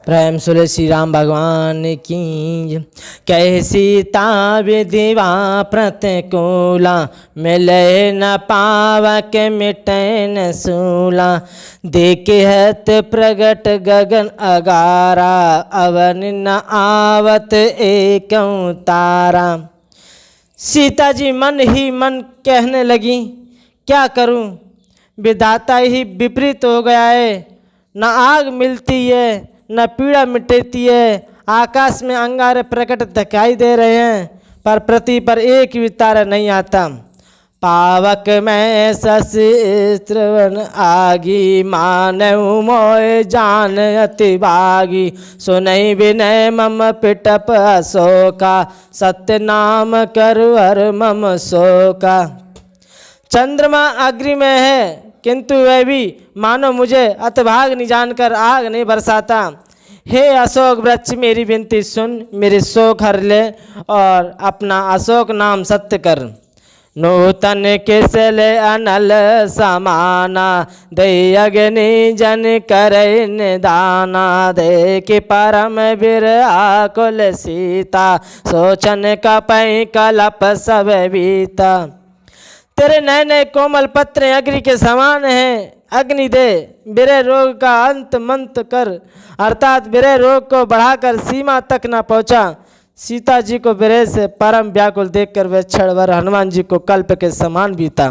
प्रेम सुरे श्री राम भगवान की। कह सीता विधिवा प्रतिकूला, मिले न पावक मिटे न सूला। देखे हत प्रगट गगन अगारा, अवन न आवत एकं तारा। सीता जी मन ही मन कहने लगी, क्या करूं, विधाता ही विपरीत हो गया है। न आग मिलती है न पीड़ा मिटती है। आकाश में अंगारे प्रकट दिखाई दे रहे हैं, पर पृथ्वी पर एक भी तारा नहीं आता। पावक में शशि श्रवण आगी, मानव मोय जान अति भागी। सुनई विनय मम पिटप अशोका, सत्य नाम करवर मम शोका। चंद्रमा अग्नि में है, किंतु वह भी मानो मुझे अतभाग नहीं जानकर आग नहीं बरसाता। हे अशोक वृक्ष, मेरी विनती सुन, मेरे शोक हर ले और अपना अशोक नाम सत्य कर। नूतन किसले अनल समाना, दे अग्नि जन करे निदाना। दे कि परम वीर आकुल सीता, सोचन कपै कलप सब बीता। तेरे नए नए कोमल पत्र अग्नि के समान हैं। अग्नि दे, बिरह रोग का अंत मंत कर, अर्थात बिरह रोग को बढ़ाकर सीमा तक न पहुंचा। सीता जी को बिरह से परम व्याकुल देखकर वह क्षण भर हनुमान जी को कल्प के समान बीता।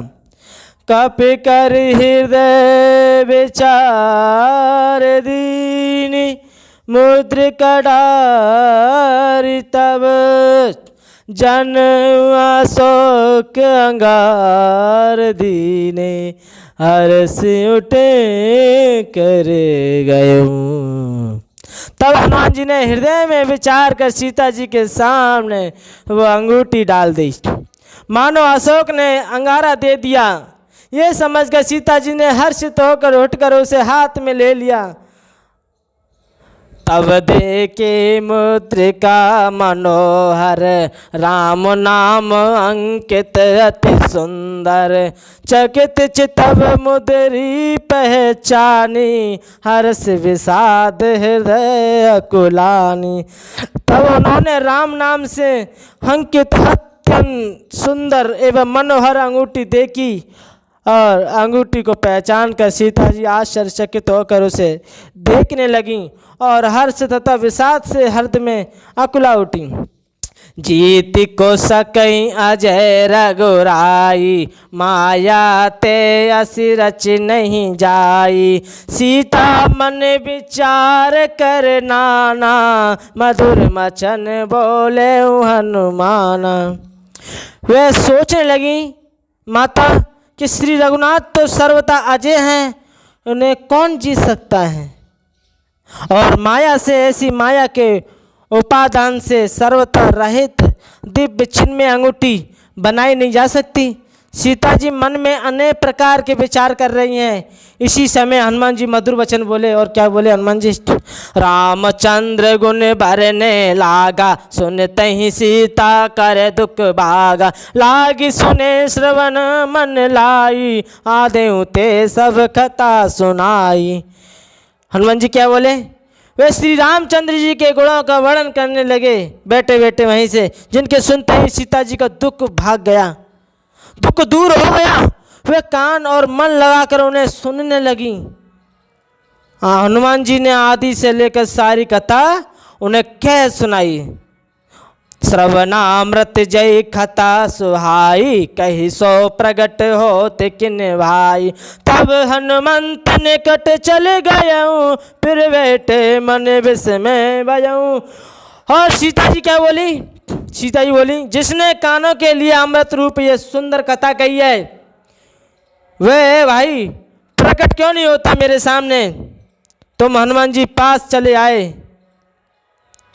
कपि कर हृदय विचार दीनी, मुद्रिका डारि तब। जन अशोक अंगार दीने, हर्ष उठे कर गयो। तब हनुमान जी ने हृदय में विचार कर सीता जी के सामने वो अंगूठी डाल दी। मानो अशोक ने अंगारा दे दिया। ये समझकर सीता जी ने हर्षित होकर उठकर उसे हाथ में ले लिया। तब देखे मुद्रिका मनोहर, राम नाम अंकित अति सुंदर। चकित चितव मुद्री पहचानी, हर्ष विषाद हृदय अकुलानी। तब उन्होंने राम नाम से अंकित अत्यंत सुंदर एवं मनोहर अंगूठी देखी और अंगूठी को पहचान कर सीता जी आश्चर्यचकित होकर उसे देखने लगी और हर्ष तथा विषाद से हृदय में अकुला उठी। जीत को सकई अजय रघुराई, माया ते असि रच नहीं जाई। सीता मन विचार कर नाना, मधुर मचन बोले हनुमान। वे सोचने लगी, माता कि श्री रघुनाथ तो सर्वथा अजय हैं, उन्हें कौन जीत सकता है। और माया से, ऐसी माया के उपादान से सर्वथा रहित दिव्य छिन्मय अंगूठी बनाई नहीं जा सकती। सीता जी मन में अनेक प्रकार के विचार कर रही हैं। इसी समय हनुमान जी मधुर वचन बोले। और क्या बोले हनुमान जी? रामचंद्र गुण भरने लागा, सुनते ही सीता करे दुख भागा। लागी सुने श्रवण मन लाई, आदेऊ ते सब कथा सुनाई। हनुमान जी क्या बोले? वे श्री रामचंद्र जी के गुणों का वर्णन करने लगे बैठे बैठे वहीं से, जिनके सुनते ही सीता जी का दुख भाग गया, दुख दूर हो गया। वे कान और मन लगाकर उन्हें सुनने लगी। हनुमान जी ने आदि से लेकर सारी कथा उन्हें कह सुनाई। श्रवणामृत जय कथा सुहाई, कही सो प्रगट होते किन भाई। तब हनुमंत निकट चले गयऊँ, फिर बैठे मन विस्मय भयऊँ। और सीता जी क्या बोली? सीता जी बोली, जिसने कानों के लिए अमृत रूप ये सुंदर कथा कही है, वह भाई प्रकट क्यों नहीं होता मेरे सामने। तुम हनुमान जी पास चले आए।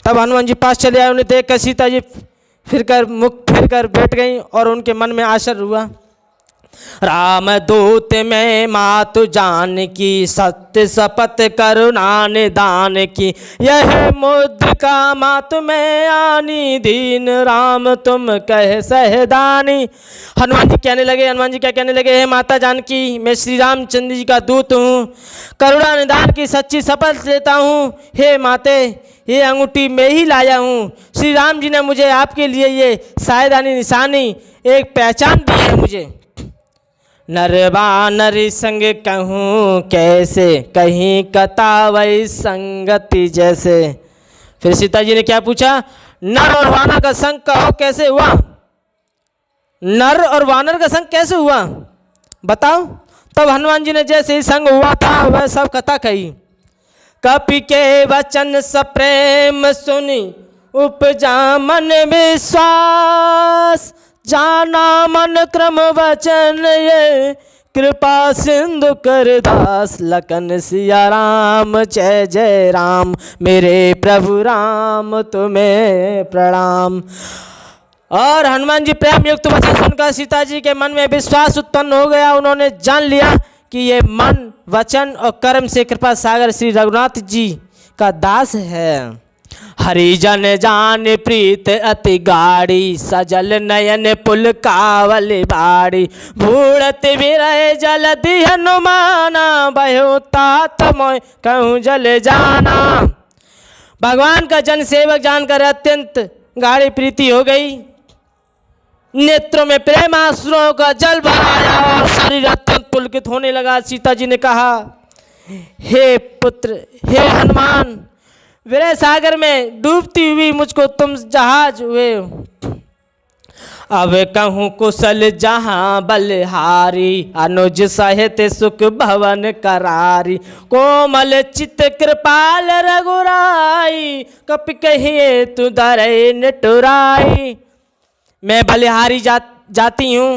तब हनुमान जी पास चले आए। उन्हें देखकर सीता जी फिर कर मुख फिर कर बैठ गई और उनके मन में आश्चर्य हुआ। राम दूत में मातु जान की, सत्य शपथ करुणा निदान की, यह मुद्रिका मातु में आनी, दीन राम तुम कह सहदानी। हनुमान जी कहने लगे, हनुमान जी क्या कहने लगे, हे माता जानकी, मैं श्री रामचंद्र जी का दूत हूँ, करुणा निदान की सच्ची शपथ लेता हूँ। हे माते, ये अंगूठी मैं ही लाया हूँ। श्री राम जी ने मुझे आपके लिए ये सायदानी निशानी एक पहचान दी है मुझे। नरवा नरी संग कहूँ कैसे, कहीं कतावई संगति जैसे। फिर सीता जी ने क्या पूछा, नर और वानर का संग कहो कैसे हुआ, नर और वानर का संग कैसे हुआ बताओ। तब हनुमान जी ने जैसे ही संग हुआ था वह सब कथा कही। कपि के वचन सप्रेम सुनी, उपजा मन विश्वास, जाना मन क्रम वचन ये, कृपा सिंधु कर दास। लखन सिया राम जय जय राम, मेरे प्रभु राम तुम्हें प्रणाम। और हनुमान जी प्रेम युक्त वचन सुनकर सीता जी के मन में विश्वास उत्पन्न हो गया। उन्होंने जान लिया कि ये मन, वचन और कर्म से कृपा सागर श्री रघुनाथ जी का दास है। हरिजन जान प्रीत अति गाड़ी, सजल नयन पुल कावल बाड़ी, भूड़त विरह जलधि हनुमाना, भयो तात मोय कहूँ जल जाना। भगवान का जन सेवक जानकर अत्यंत गाढ़ी प्रीति हो गई, नेत्रों में प्रेम आंसुओं का जल भराया और शरीर अत्यंत पुलकित होने लगा। सीता जी ने कहा, हे पुत्र, हे हनुमान, विरह सागर में डूबती हुई मुझको तुम जहाज हुए। अब कहूँ कुशल जहाँ बलहारी, अनुज सहित सुख भवन करारी, कोमल चित कृपाल रघुराई, कपि कहिए तु धरे निटुराई। मैं बलिहारी जाती हूँ।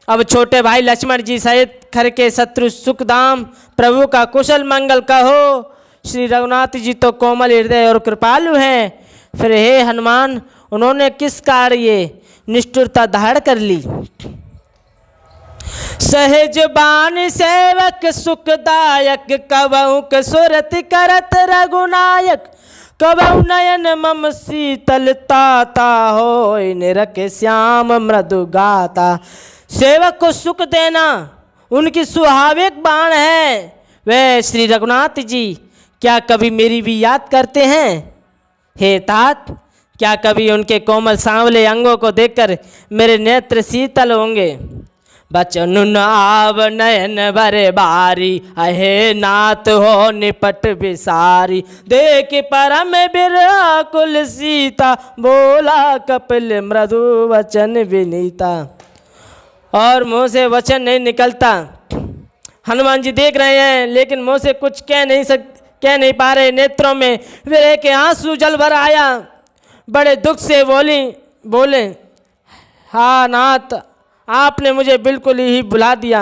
अब छोटे भाई लक्ष्मण जी सहित खर के शत्रु सुखदाम, प्रभु का कुशल मंगल कहो। श्री रघुनाथ जी तो कोमल हृदय और कृपालु हैं। फिर हे हनुमान, उन्होंने किस कारण ये निष्ठुरता धारण कर ली। सहज बान सेवक सुखदायक, कबहु कसुरत करत रघुनायक, कबहु नयन मम शीतलता, होय निरख श्याम मृदु गाता। सेवक को सुख देना उनकी स्वाभाविक बाण है। वे श्री रघुनाथ जी क्या कभी मेरी भी याद करते हैं। हे तात, क्या कभी उनके कोमल सांवले अंगों को देखकर मेरे नेत्र शीतल होंगे। बचन आव नयन बरे बारी, अहे नाथ हो निपट बिसारी, देख परम बिरकुल सीता, बोला कपिल मृदु वचन विनीता। और मुँह से वचन नहीं निकलता। हनुमान जी देख रहे हैं लेकिन मुँह से कुछ कह नहीं पा रहे। नेत्रों में विरह के आंसू जल भर आया। बड़े दुख से बोले, हाँ नाथ, आपने मुझे बिल्कुल ही भुला दिया।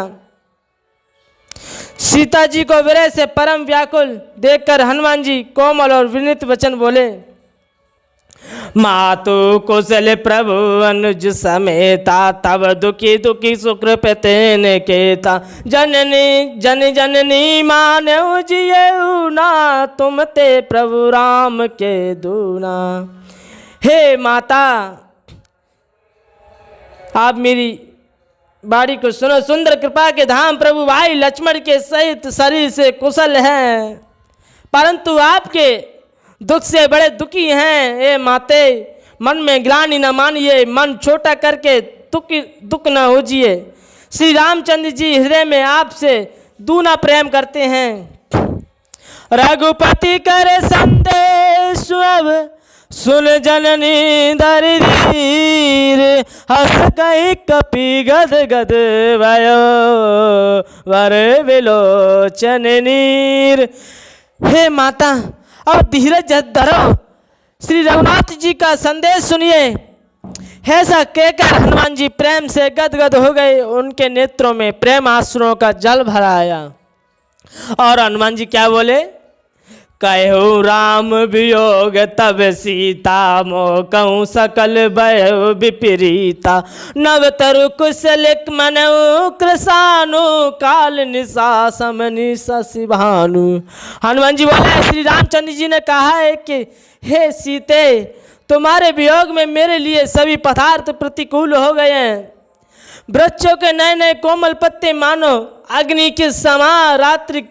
सीता जी को विरह से परम व्याकुल देखकर हनुमान जी कोमल और विनीत वचन बोले, मातु कुशल प्रभु अनुज समेता, तब दुखी दुखी शुक्र पेतेन केता, जननी मानव जियऊ ना, तुम ते प्रभु राम के दूना। हे माता, आप मेरी बाड़ी को सुनो। सुंदर कृपा के धाम प्रभु भाई लक्ष्मण के सहित शरीर से कुशल हैं, परंतु आपके दुख से बड़े दुखी हैं। ए माते, मन में ग्लानि न मानिए, मन छोटा करके दुख न होजिए। श्री रामचंद्र जी हृदय में आपसे दूना प्रेम करते हैं। रघुपति करे संदेश अब, सुन जननी दरिदीर, हस कही कपि गद गद भयो, वर विलोचन नीर। हे माता, अब धीरज धरो, श्री रघुनाथ जी का संदेश सुनिए। ऐसा कहकर हनुमान जी प्रेम से गदगद हो गए। उनके नेत्रों में प्रेम आंसुओं का जल भरा आया। और हनुमान जी क्या बोले, कहु राम वियोग तब सीता मोह कहूँ सकल भयो विपरीता। नव तरु कुशल मनऊ कृषानु काल निशा समनि शशिभानु। हनुमान जी बोले, श्री रामचंद्र जी ने कहा है कि हे सीते, तुम्हारे वियोग में मेरे लिए सभी पदार्थ प्रतिकूल हो गए हैं। वृक्षों के नए नए कोमल पत्ते मानो अग्नि के समान, रात्रि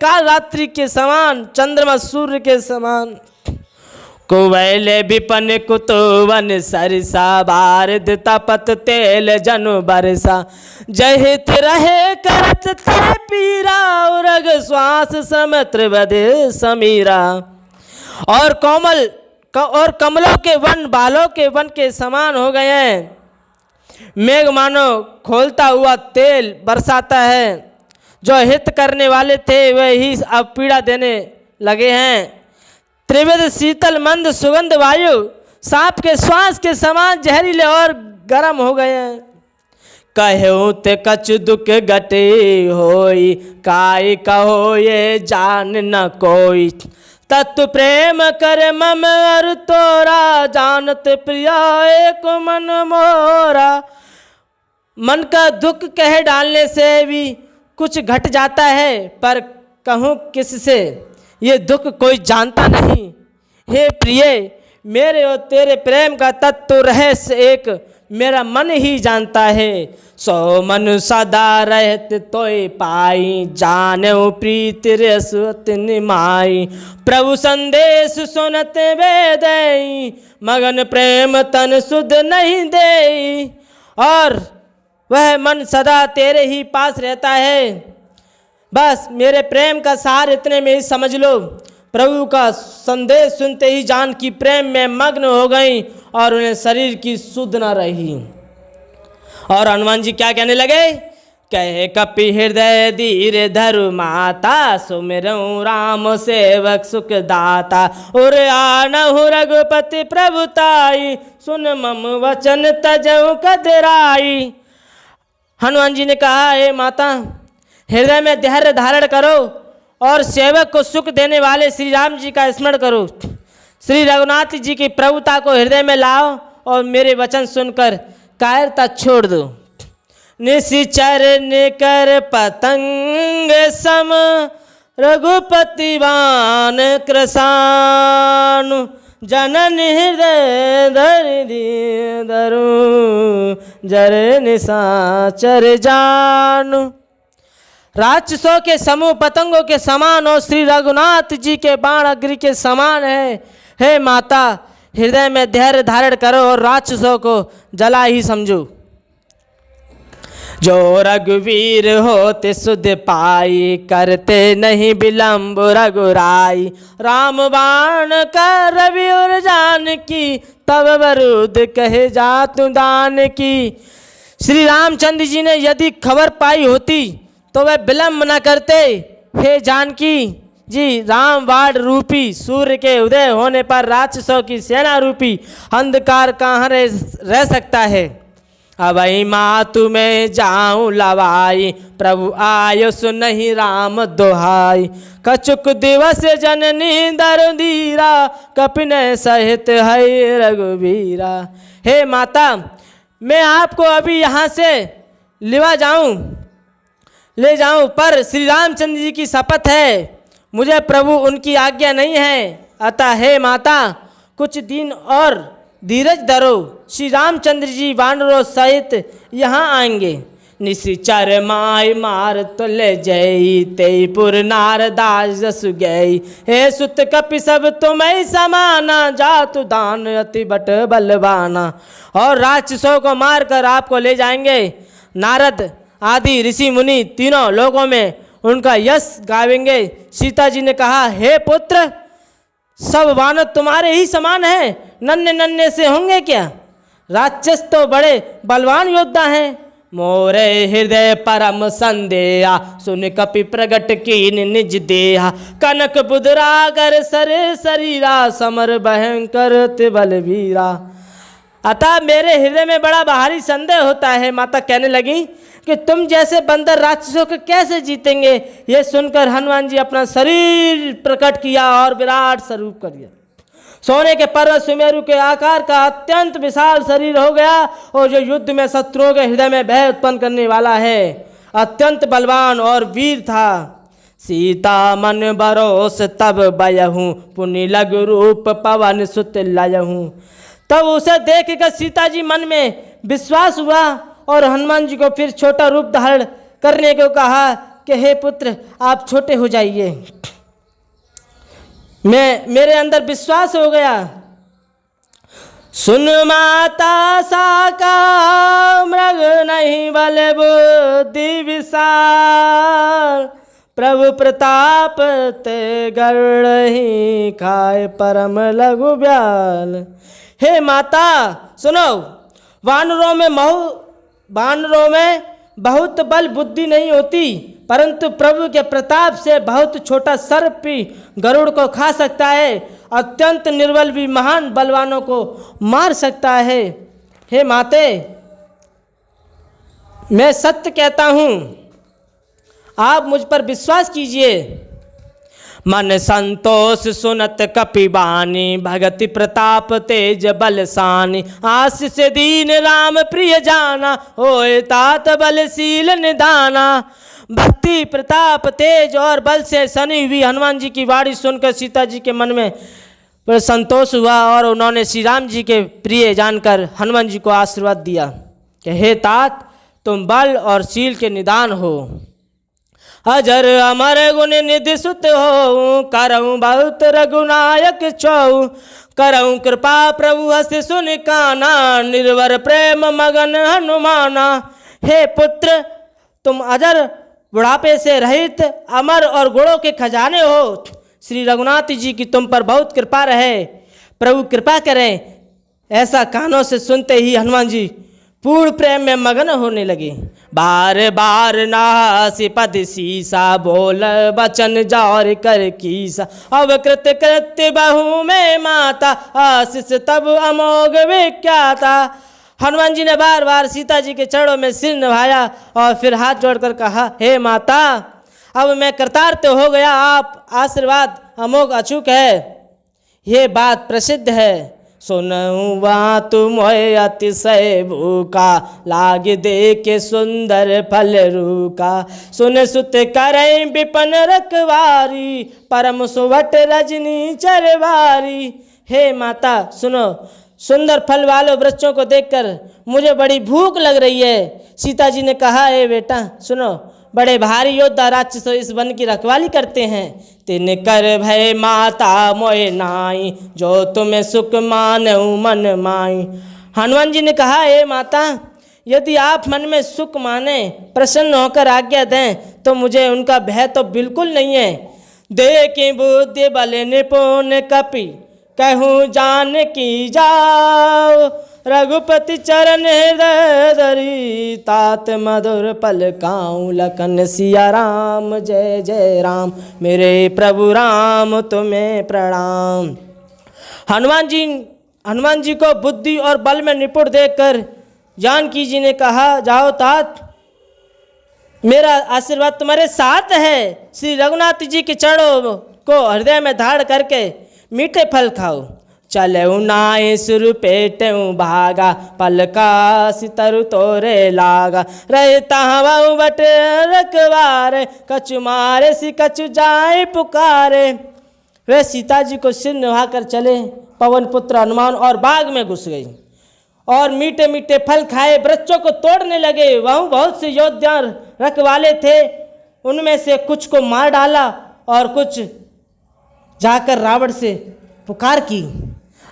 के समान, चंद्रमा सूर्य के समान। कुवैले विपन कुतुवन सरिसा बारिद तपत तेल जनु बरसा। जय हित रहे करत थे पीरा रग श्वास समुद्र बदे समीरा। और कमलों के वन बालों के वन के समान हो गए हैं। मेघ मानो खोलता हुआ तेल बरसाता है। जो हित करने वाले थे वे ही अब पीड़ा देने लगे हैं। त्रिविध शीतल मंद सुगंध वायु सांप के श्वास के समान जहरीले और गर्म हो गए हैं। कहूँ ते कछु दुख घटे होई, काय कहो ये जान न कोई। तत्व प्रेम कर मम अर तोरा, जानत प्रिया एक मन मोरा। मन का दुख कह डालने से भी कुछ घट जाता है, पर कहूँ किससे ये दुख कोई जानता नहीं। हे प्रिय, मेरे और तेरे प्रेम का तत्व रहस्य एक मेरा मन ही जानता है। सो मन सदा रहत तोय पाई, जानो प्रीत रसवत निमाई। प्रभु संदेश सुनत वेदई, मगन प्रेम तन सुध नहीं देई। और वह मन सदा तेरे ही पास रहता है। बस मेरे प्रेम का सार इतने में ही समझ लो। प्रभु का संदेश सुनते ही जान की प्रेम में मग्न हो गई और उन्हें शरीर की सुध न रही। और हनुमान जी क्या कहने लगे? कहे कपि हृदय धीरे धरु माता, सुमिरऊँ राम सेवक सुख दाता। उर आनहु रघुपति प्रभुताई, सुन मम वचन तजऊ कदराई। हनुमान जी ने कहा, हे माता, हृदय में धैर्य धारण करो और सेवक को सुख देने वाले श्री राम जी का स्मरण करो। श्री रघुनाथ जी की प्रभुता को हृदय में लाओ और मेरे वचन सुनकर कायरता छोड़ दो। निशिचर निकर पतंग सम, रघुपति बान कृशानु। जनन हृदय धरु, जर निशाचर जानु। राक्षसों के समूह पतंगों के समान और श्री रघुनाथ जी के बाण अग्नि के समान है। हे माता, हृदय में धैर्य धारण करो और राक्षसों को जला ही समझो। जो रघुवीर होते सुध पाई, करते नहीं विलंब रघुराई। राम बाण कर रवि और जानकी, तब वरुद कहे जातु दान की। श्री रामचंद्र जी ने यदि खबर पाई होती तो वह विलंब न करते। हे जानकी जी, राम बाण रूपी सूर्य के उदय होने पर राक्षसों की सेना रूपी अंधकार कहाँ रह सकता है। अब मातु में जाऊं लवाई, प्रभु आयो सुनहि राम दोहाई। कछुक दिवस जननी दर धीरा, कपिन सहित है रघुवीरा। हे माता, मैं आपको अभी यहाँ से ले जाऊं, पर श्री रामचंद्र जी की शपथ है, मुझे प्रभु उनकी आज्ञा नहीं है। अतः हे माता, कुछ दिन और धीरज धरो। श्री रामचंद्र जी वानरों सहित यहाँ आएंगे। निशिचर माय मार तुले जय, तेपुर नारदास जसु गई। हे सुत कपि सब तुम्हें समाना, जातु दान अति बट बलवाना। और राक्षसों को मारकर आपको ले जाएंगे। नारद आदि ऋषि मुनि तीनों लोकों में उनका यश गावेंगे। सीता जी ने कहा, हे पुत्र, सब वानर तुम्हारे ही समान हैं, नन्हे नन्हे से होंगे क्या? राक्षस तो बड़े बलवान योद्धा हैं। मोरे हृदय परम संदेहा, सुन कपि प्रगट कीन निज देहा। कनक बुधरागर सरे शरीरा, समर भयंकर बलवीरा। अतः मेरे हृदय में बड़ा भारी संदेह होता है। माता कहने लगी, कि तुम जैसे बंदर राक्षसों को कैसे जीतेंगे। ये सुनकर हनुमान जी अपना शरीर प्रकट किया और विराट स्वरूप कर दिया। सोने के पर्वत सुमेरु के आकार का अत्यंत विशाल शरीर हो गया और जो युद्ध में शत्रुओं के हृदय में भय उत्पन्न करने वाला है, अत्यंत बलवान और वीर था। सीता मन बरोस तब बयहूँ, पुनि लघु रूप पवन सुत लयहूँ। तब उसे देखकर सीता जी मन में विश्वास हुआ और हनुमान जी को फिर छोटा रूप धारण करने को कहा कि हे पुत्र, आप छोटे हो जाइए, मेरे अंदर विश्वास हो गया। सुन माता साका मृग नहीं बल बुद्धि विशाल, प्रभु प्रताप ते गढ़ही खाए परम लघु ब्याल। हे माता सुनो, वानरों में बहुत बल बुद्धि नहीं होती, परंतु प्रभु के प्रताप से बहुत छोटा सर्प भी गरुड़ को खा सकता है, अत्यंत निर्बल भी महान बलवानों को मार सकता है। हे माते, मैं सत्य कहता हूँ, आप मुझ पर विश्वास कीजिए। मन संतोष सुनत कपिबानी, भगति प्रताप तेज बलसानी। आशीष दीन राम प्रिय जाना, होए तात बलशील निदाना। भक्ति प्रताप तेज और बल से सनी हुई हनुमान जी की वाणी सुनकर सीता जी के मन में संतोष हुआ और उन्होंने श्री राम जी के प्रिय जानकर हनुमान जी को आशीर्वाद दिया कि हे तात, तुम बल और शील के निदान हो। अजर अमर गुण निधि सुत हो, करऊँ बहुत रघुनायक चौ। करऊँ कृपा प्रभु हस्त सुन काना, निर्वर प्रेम मगन हनुमाना। हे पुत्र, तुम अजर बुढ़ापे से रहित अमर और गुणों के खजाने हो। श्री रघुनाथ जी की तुम पर बहुत कृपा रहे, प्रभु कृपा करें। ऐसा कानों से सुनते ही हनुमान जी पूर्ण प्रेम में मगन होने लगे। बार बार नासी पद सीसा, बोल बचन जौर कर कीसा। अवकृत कृत्य बहु में माता, आशीष तब अमोघ विख्याता। हनुमान जी ने बार बार सीता जी के चरणों में सिर नभाया और फिर हाथ जोड़कर कहा, हे माता, अब मैं कृतार्थ हो गया, आप आशीर्वाद अमोघ अचूक है, ये बात प्रसिद्ध है। सुनऊँ बात मोय अतिशय भूखा, लाग दे के सुंदर फल रूका। सुन सुत करई विपन रखवारी, परम सुवट रजनी चरवारी। हे माता सुनो, सुंदर फल वाले वृक्षों को देखकर मुझे बड़ी भूख लग रही है। सीता जी ने कहा, हे बेटा सुनो, बड़े भारी योद्धा राक्षस इस वन की रखवाली करते हैं। तिन कर भय माता मोय नाई, जो तुम्हें सुख मानऊँ मन माई। हनुमान जी ने कहा, हे माता, यदि आप मन में सुख माने, प्रसन्न होकर आज्ञा दें, तो मुझे उनका भय तो बिल्कुल नहीं है। देखी बुद्धि बल निपुण कपि, कहूँ जान की जाओ। रघुपति चरण हृदय धरी, तात मधुर पल काऊँ। लखन सिया राम जय जय राम, मेरे प्रभु राम तुम्हें प्रणाम। हनुमान जी को बुद्धि और बल में निपुण देखकर जानकी जी ने कहा, जाओ तात, मेरा आशीर्वाद तुम्हारे साथ है। श्री रघुनाथ जी के चरणों को हृदय में धारण करके मीठे फल खाओ। चलऊ नाय सुर पेटऊ भागा, पलका सितरु तोरे लागा। रहता हवा बट रखवारे, कछु मारे सी कछु जाए पुकारे। वे सीता जी को सिर नभाकर चले पवन पुत्र हनुमान और बाग में घुस गई और मीठे मीठे फल खाए, वृक्षों को तोड़ने लगे। वहाँ बहुत से योद्धा रखवाले थे, उनमें से कुछ को मार डाला और कुछ जाकर रावण से पुकार की।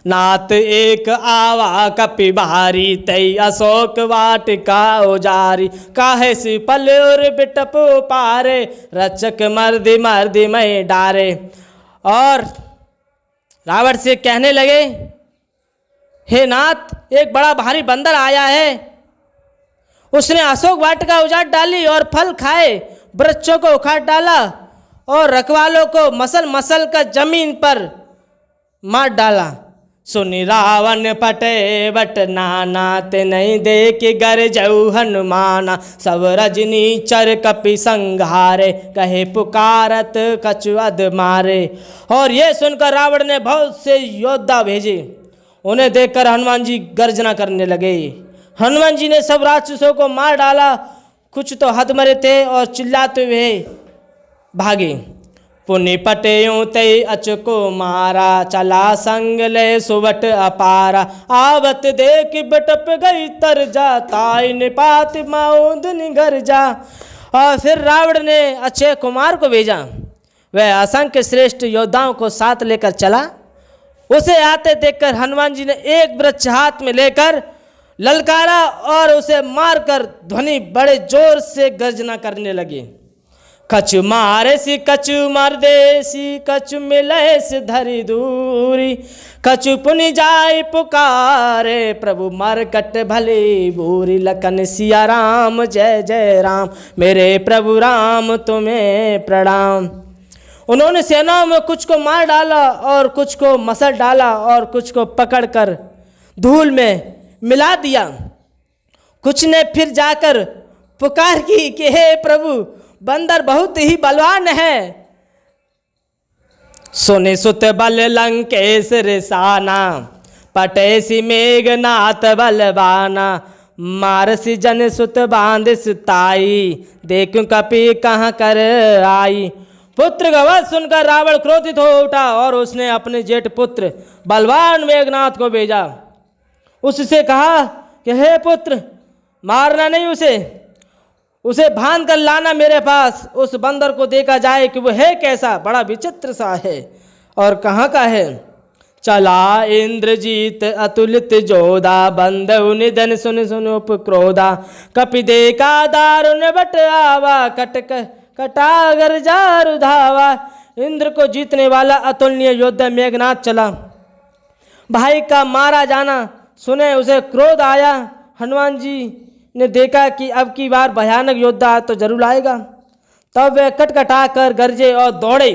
नाथ एक आवा कपि बारी, तई अशोक वाटिका उजारी। काहे सी पल और बिटप पारे, रचक मर्दी मर्दी में डारे। और रावण से कहने लगे, हे नाथ, एक बड़ा भारी बंदर आया है, उसने अशोक वाटिका उजाड़ डाली और फल खाए, वृक्षों को उखाड़ डाला और रखवालों को मसल मसल कर जमीन पर मार डाला। सुनि रावण पटे बट नाना ते नहीं देख गर जऊ हनुमाना। सब रजनी चर कपि संघारे कहे पुकारत कछु अध मारे। और ये सुनकर रावण ने बहुत से योद्धा भेजे। उन्हें देखकर हनुमान जी गर्जना करने लगे। हनुमान जी ने सब राक्षसों को मार डाला। कुछ तो हथमरे थे और चिल्लाते हुए भागे। पुनि पटेयों ते अचको मारा चला संग ले सुवट अपारा। आवत देख बटप गई तर जा ताई निपात माउदन घर जा। और फिर रावण ने अक्षय कुमार को भेजा। वह असंख्य श्रेष्ठ योद्धाओं को साथ लेकर चला। उसे आते देखकर हनुमान जी ने एक वृक्ष हाथ में लेकर ललकारा और उसे मारकर ध्वनि बड़े जोर से गर्जना करने लगे। कछु मारे सी कछु मार दे सी कछु मिले से धरी दूरी। कछु पुनि जाय पुकारे प्रभु मर कट भले बूरी। लखन सिया राम जय जय राम मेरे प्रभु राम तुम्हें प्रणाम। उन्होंने सेनाओं में कुछ को मार डाला और कुछ को मसल डाला और कुछ को पकड़कर धूल में मिला दिया। कुछ ने फिर जाकर पुकार की कि हे प्रभु बंदर बहुत ही बलवान है। सुनि सुत बल लंकेश रिसाना पटेसी मेघनाथ बलवाना। मारसी जन सुत बांध सुताई देखूं कपि कहाँ कर आई। पुत्र का वध सुनकर रावण क्रोधित हो उठा और उसने अपने जेठ पुत्र बलवान मेघनाथ को भेजा। उससे कहा कि हे पुत्र मारना नहीं, उसे बांध कर लाना मेरे पास। उस बंदर को देखा जाए कि वो है कैसा, बड़ा विचित्र सा है और कहाँ का है। चला इंद्रजीत अतुलित जोधा बंधु निधन सुन सुन उपक्रोधा। कपि देखा दारुण बट आवा कटागर जारु धावा। इंद्र को जीतने वाला अतुलनीय योद्धा मेघनाथ चला। भाई का मारा जाना सुने उसे क्रोध आया। हनुमान जी ने देखा कि अब की बार भयानक योद्धा तो जरूर आएगा। तब वे कटकटा कर गरजे और दौड़े।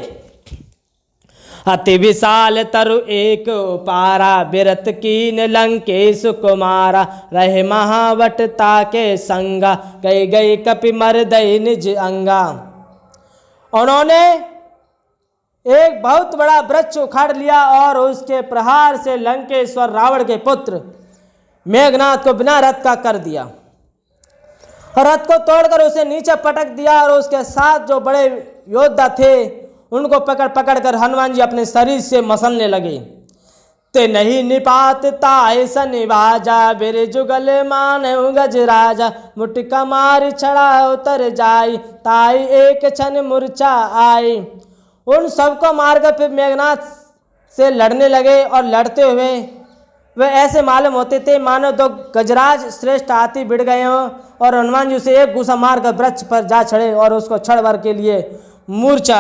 अति विशाल तरु एक पारा बिरत कीन लंकेश कुमारा। रहे महावट ताके संगा गई गई कपि मर दई निज अंगा। उन्होंने एक बहुत बड़ा वृक्ष उखाड़ लिया और उसके प्रहार से लंकेश्वर रावण के पुत्र मेघनाथ को बिना रथ का कर दिया। रथ को तोड़कर उसे नीचे पटक दिया और उसके साथ जो बड़े योद्धा थे उनको पकड़ पकड़ कर हनुमान जी अपने शरीर से मसलने लगे। ते नहीं निपात ताय सनिवाजा बेरे जुगल मान गज राजा। मुटिका मारी छड़ा उतर जाई ताई एक क्षण मूर्छा आई। उन सबको मारकर फिर मेघनाथ से लड़ने लगे और लड़ते हुए वे ऐसे मालूम होते थे मानो दो गजराज श्रेष्ठ हाथी भिड़ गए हों। और हनुमान जी उसे एक घूसा मारकर वृक्ष पर जा चढ़े और उसको क्षण भर के लिए मूर्छा